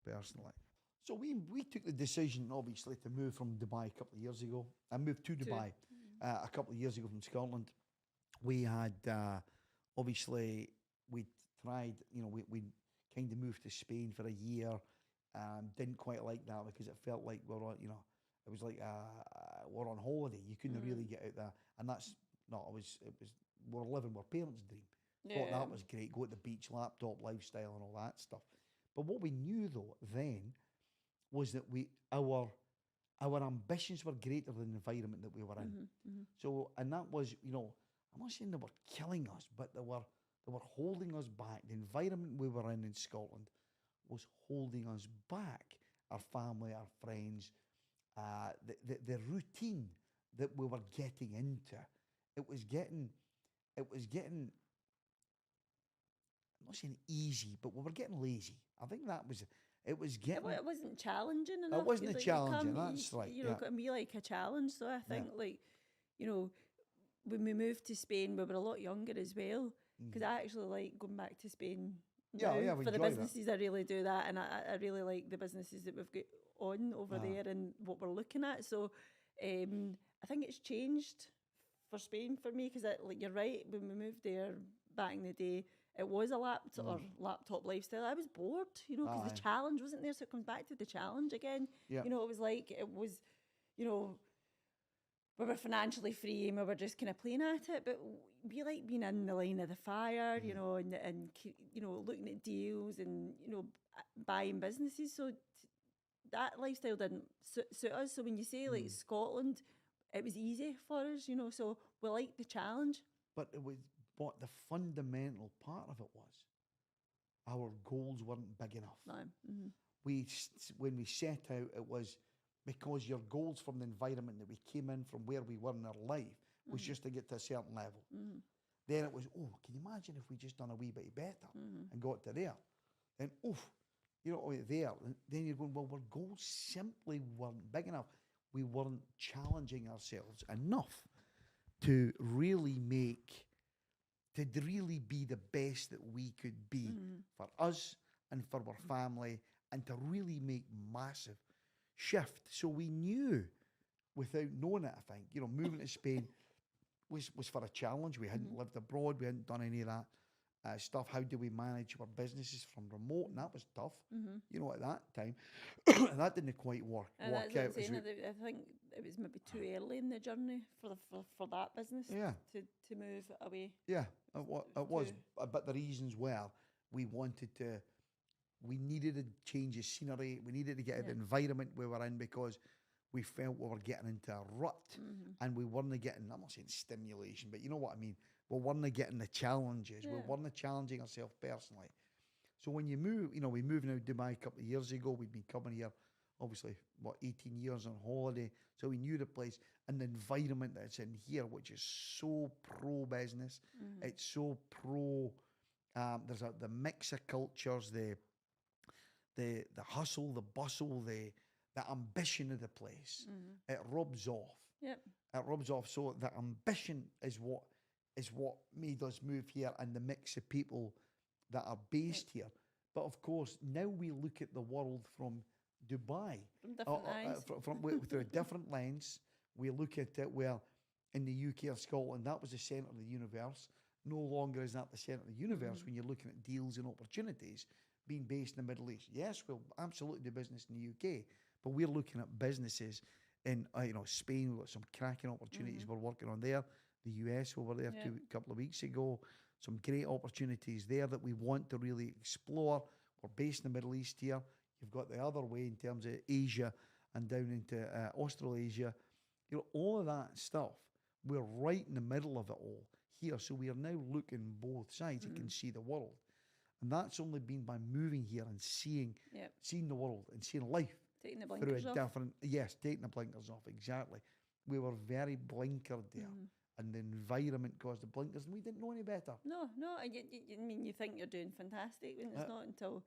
personally. So we took the decision, obviously, to move from Dubai a couple of years ago. I moved to Dubai a couple of years ago from Scotland. We had, obviously, we tried, we kind of moved to Spain for a year. Didn't quite like that because it felt like we're on, it was like we're on holiday. You couldn't really get out there. And that's not, we're living our parents' dream. Thought Yeah. that was great, go to the beach, laptop lifestyle and all that stuff. But what we knew though then was that our ambitions were greater than the environment that we were in. So, and that was, I'm not saying they were killing us, but they were holding us back. The environment we were in Scotland was holding us back. Our family, our friends, the routine that we were getting into, it was getting. I'm not saying easy, but we were getting lazy. I think that was it. Was getting. It wasn't challenging enough. It wasn't like, challenging. That's right. You know, it can be like a challenge. So I think, like, when we moved to Spain, we were a lot younger as well. Because I actually like going back to Spain now for the businesses. I really do that, and I really like the businesses that we've got on over there and what we're looking at. So I think it's changed for Spain for me because, like, you're right. When we moved there back in the day, it was a laptop lifestyle. I was bored, because the challenge wasn't there. So it comes back to the challenge again. Yeah. It was like, we were financially free and we were just kind of playing at it. But we like being in the line of the fire, and looking at deals and, buying businesses. So that lifestyle didn't suit us. So when you say like Scotland, it was easy for us, so we liked the challenge. But what the fundamental part of it was, our goals weren't big enough. No. When we set out, it was because your goals from the environment that we came in from, where we were in our life, was just to get to a certain level. Then it was, can you imagine if we just done a wee bit better and got to there? And there. And then you're going, well, our goals simply weren't big enough. We weren't challenging ourselves enough to really be the best that we could be for us and for our family, and to really make massive shift. So we knew, without knowing it, I think, moving to Spain was for a challenge. We hadn't lived abroad. We hadn't done any of that stuff. How do we manage our businesses from remote? And that was tough, at that time. And that didn't quite work out. I think it was maybe too early in the journey for that business to move away. Yeah, it was. But the reasons were, we needed to change the scenery. We needed to get out of the environment we were in, because we felt we were getting into a rut, and we weren't getting, I'm not saying stimulation, but you know what I mean. We weren't getting the challenges. We weren't challenging ourselves personally. So when you move, we moved now to Dubai a couple of years ago. We'd been coming here, obviously, 18 years on holiday. So we knew the place and the environment that's in here, which is so pro-business. It's so pro, there's the mix of cultures, the hustle, the bustle, the ambition of the place. It rubs off. Yep. It rubs off. So the ambition is what made us move here, and the mix of people that are based here. But of course, now we look at the world from Dubai. From different eyes. Through a different lens. We look at it, well, in the UK or Scotland, that was the centre of the universe. No longer is that the centre of the universe when you're looking at deals and opportunities being based in the Middle East. Yes, we'll absolutely do business in the UK, but we're looking at businesses in Spain. We've got some cracking opportunities we're working on there. The US, we were there a couple of weeks ago. Some great opportunities there that we want to really explore. We're based in the Middle East here. You've got the other way in terms of Asia and down into Australasia. All of that stuff, we're right in the middle of it all here. So we are now looking both sides. You can see the world. And that's only been by moving here and seeing the world and seeing life. Taking the blinkers off. Taking the blinkers off, exactly. We were very blinkered there. And the environment caused the blinkers, and we didn't know any better. No. You think you're doing fantastic, and it's not until,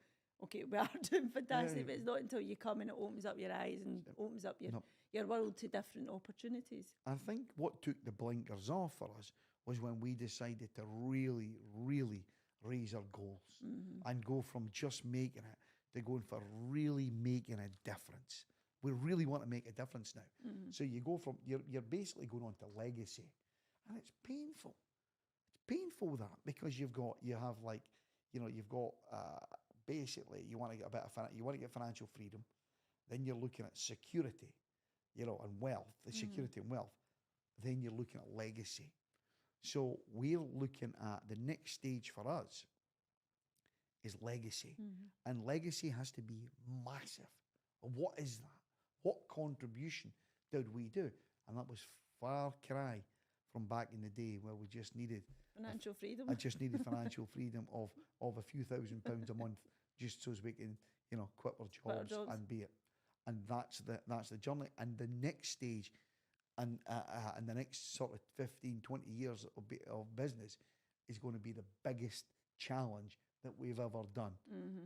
we are doing fantastic, but it's not until you come and it opens up your eyes and opens up your world to different opportunities. I think what took the blinkers off for us was when we decided to really, really raise our goals and go from just making it to going for really making a difference. We really want to make a difference now. So you go from, you're basically going on to legacy. And it's painful. It's painful that, because you've got basically you want to get you want to get financial freedom. Then you're looking at security, and wealth, the security and wealth. Then you're looking at legacy. So we're looking at the next stage for us is legacy. And legacy has to be massive. What is that? What contribution did we do? And that was far cry from back in the day where we just needed financial freedom. I just needed financial freedom of a few £1,000s a month, just so as we can, quit our jobs and be it. And that's the journey. And the next stage, and the next sort of 15, 20 years of business is going to be the biggest challenge that we've ever done.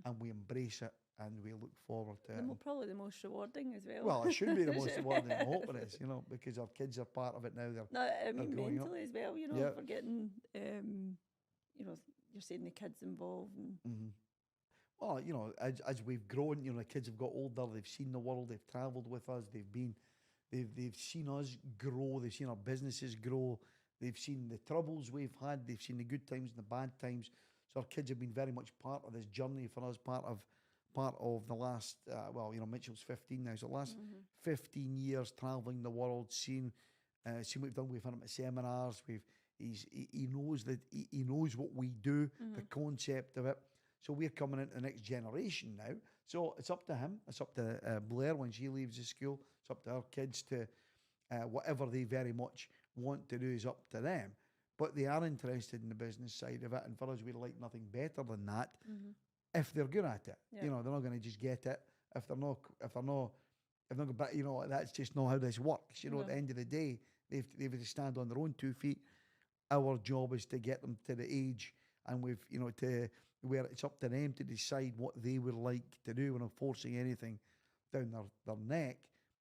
And we embrace it and we look forward to it. Probably the most rewarding as well. Well, it should be the most rewarding. I hope it is, because our kids are part of it now. I mean, mentally as well, Yeah. for getting, you're saying the kids involved. And Well, as we've grown, the kids have got older, they've seen the world, they've travelled with us, they've seen us grow, they've seen our businesses grow, they've seen the troubles we've had, they've seen the good times and the bad times. So our kids have been very much part of this journey for us, part of the last, Mitchell's 15 now, so the last 15 years travelling the world, seeing what we've done. We've had him at seminars. He knows what we do, the concept of it. So we're coming into the next generation now. So it's up to him. It's up to Blair when she leaves the school. It's up to our kids to whatever they very much want to do is up to them. But they are interested in the business side of it, and for us, we'd like nothing better than that. If they're good at it, they're not going to just get it. If they're not, but that's just not how this works. At the end of the day, they've to stand on their own 2 feet. Our job is to get them to the age, and to where it's up to them to decide what they would like to do. We're not forcing anything down their neck,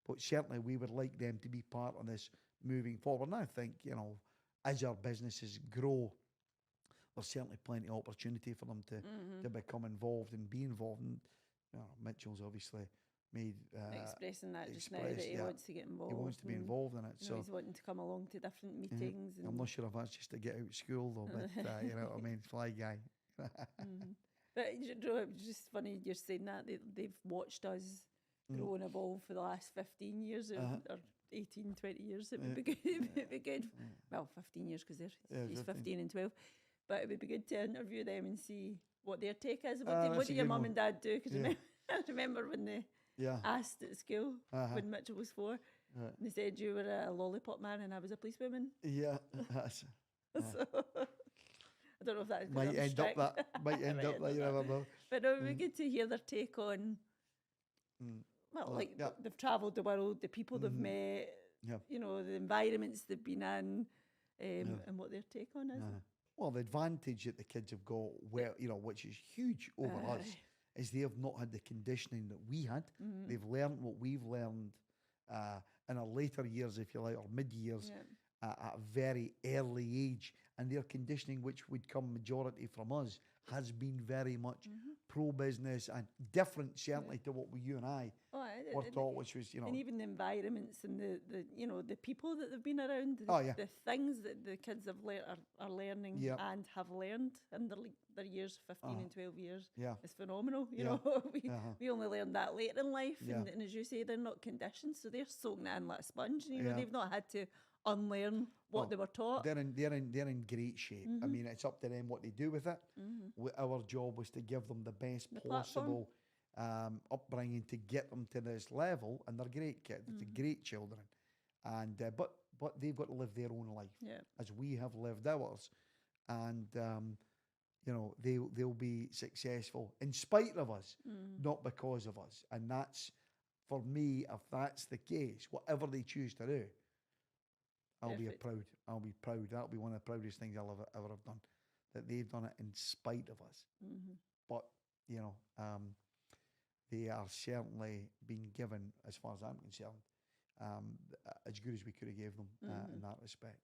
but certainly we would like them to be part of this moving forward. And I think, as our businesses grow, there's certainly plenty of opportunity for them to become involved and be involved. And Mitchell's obviously made expressing that just now that he wants to get involved. He wants to be involved in it. So he's wanting to come along to different meetings. And I'm not sure if that's just to get out of school though, but you know what I mean, fly guy. But it's just funny you're saying that they've watched us grow and evolve for the last 15 years or 18, 20 years. It would be good. It'd be good. Well, 15 years because he's 15 and 12. But it would be good to interview them and see what their take is. What did your mum and dad do? Because I remember when they asked at school when Mitchell was 4, and they said you were a lollipop man and I was a policewoman. Yeah. So I don't know if that might end up that, you never know. But no, it would be good to hear their take on, they've travelled the world, the people they've met, the environments they've been in, and what their take on is. Well, the advantage that the kids have got, which is huge over us, is they have not had the conditioning that we had. They've learned what we've learned in our later years, if you like, or mid-years, at a very early age. And their conditioning, which would come majority from us, has been very much pro-business and different, certainly, to what you and I were taught, which was, And even the environments and the people that they've been around, the things that the kids have are learning and have learned in their years, 15 and 12 years, is phenomenal. We only learned that later in life, and as you say, they're not conditioned, so they're soaking it in like a sponge. They've not had to unlearn what they were taught. They're in great shape. I mean, it's up to them what they do with it. Our job was to give them the best possible upbringing to get them to this level, and they're great kids. They're great children, and but they've got to live their own life as we have lived ours, and they'll be successful in spite of us, not because of us. And that's, for me, if that's the case, whatever they choose to do, I'll be proud. That'll be one of the proudest things I'll ever have done, that they've done it in spite of us. But they are certainly being given, as far as I'm concerned, as good as we could have gave them in that respect.